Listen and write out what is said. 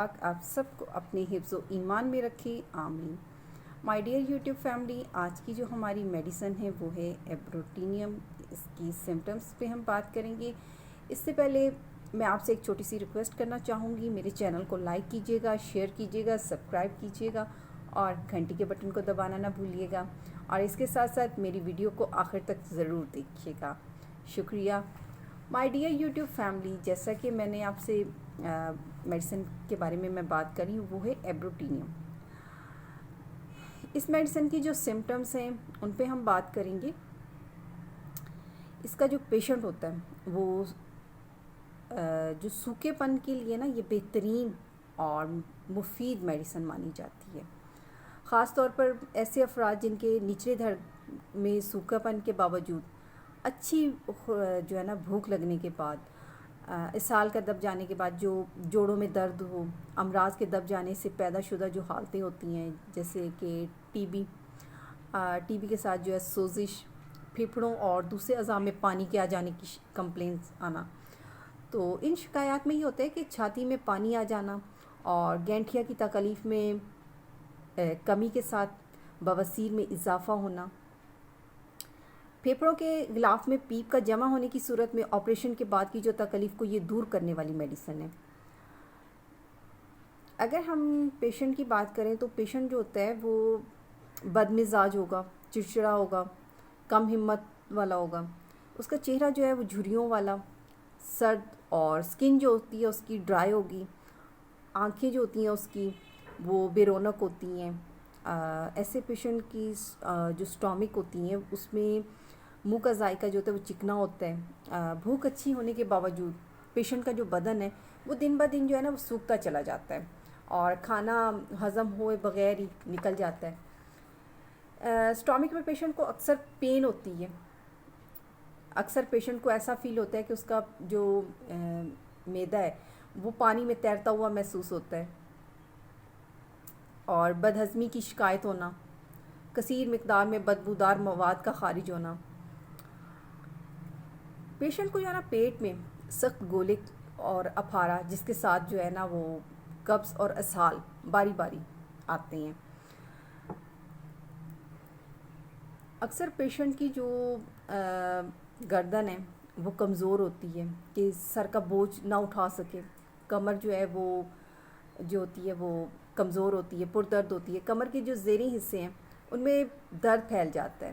आप सबको अपने हिफ्ज़ व ईमान में रखें, आमीन। माय डियर यूट्यूब फैमिली, आज की जो हमारी मेडिसिन है वो है एब्रोटीनियम। इसकी सिम्टम्स पे हम बात करेंगे। इससे पहले मैं आपसे एक छोटी सी रिक्वेस्ट करना चाहूँगी, मेरे चैनल को लाइक कीजिएगा, शेयर कीजिएगा, सब्सक्राइब कीजिएगा और घंटी के बटन को दबाना ना भूलिएगा। और इसके साथ साथ मेरी वीडियो को आखिर तक ज़रूर देखिएगा। शुक्रिया। माय डियर यूट्यूब फैमिली, जैसा कि मैंने आपसे मेडिसिन के बारे में मैं बात करी वो है एब्रोटीनियम। इस मेडिसिन की जो सिम्टम्स हैं उन पे हम बात करेंगे। इसका जो पेशेंट होता है वो जो सूखेपन के लिए ना ये बेहतरीन और मुफीद मेडिसिन मानी जाती है। ख़ास तौर पर ऐसे अफराद जिनके निचले धड़ में सूखापन के बावजूद अच्छी जो है ना भूख लगने के बाद, इसहाल का दब जाने के बाद जो जोड़ों में दर्द हो, अमराज के दब जाने से पैदा शुदा जो हालतें होती हैं जैसे कि टीबी के साथ जो है सोजिश, फेफड़ों और दूसरे अज़ा में पानी के आ जाने की कंप्लेंट्स आना। तो इन शिकायत में ये होता है कि छाती में पानी आ जाना और गैंठिया की तकलीफ़ में कमी के साथ बवासीर में इजाफ़ा होना, फेफड़ों के गिलाफ में पीप का जमा होने की सूरत में ऑपरेशन के बाद की जो तकलीफ़ को ये दूर करने वाली मेडिसिन है। अगर हम पेशेंट की बात करें तो पेशेंट जो होता है वो बदमिजाज होगा, चिड़चिड़ा होगा, कम हिम्मत वाला होगा। उसका चेहरा जो है वो झुर्रियों वाला, सर्द, और स्किन जो होती है उसकी ड्राई होगी। आँखें जो होती हैं उसकी वो बेरौनक होती हैं। ऐसे पेशेंट की जो स्टोमिक होती हैं उसमें मुंह का जायका जो होता है वो चिकना होता है। भूख अच्छी होने के बावजूद पेशेंट का जो बदन है वो दिन ब दिन जो है ना वो सूखता चला जाता है और खाना हज़म हुए बग़ैर ही निकल जाता है। स्टोमिक में पेशेंट को अक्सर पेन होती है। अक्सर पेशेंट को ऐसा फ़ील होता है कि उसका जो मैदा है वो पानी में तैरता हुआ महसूस होता है और बदहज़मी की शिकायत होना, कसीर मिक़दार में बदबूदार मवाद का खारिज होना। पेशेंट को जो है ना पेट में सख्त गोले और अफारा जिसके साथ जो है ना वो कब्ज़ और इसहाल बारी बारी आते हैं। अक्सर पेशेंट की जो गर्दन है वो कमज़ोर होती है कि सर का बोझ ना उठा सके। कमर जो है वो जो होती है वो कमज़ोर होती है, पुरदर्द होती है। कमर के जो ज़ेरी हिस्से हैं उनमें दर्द फैल जाता है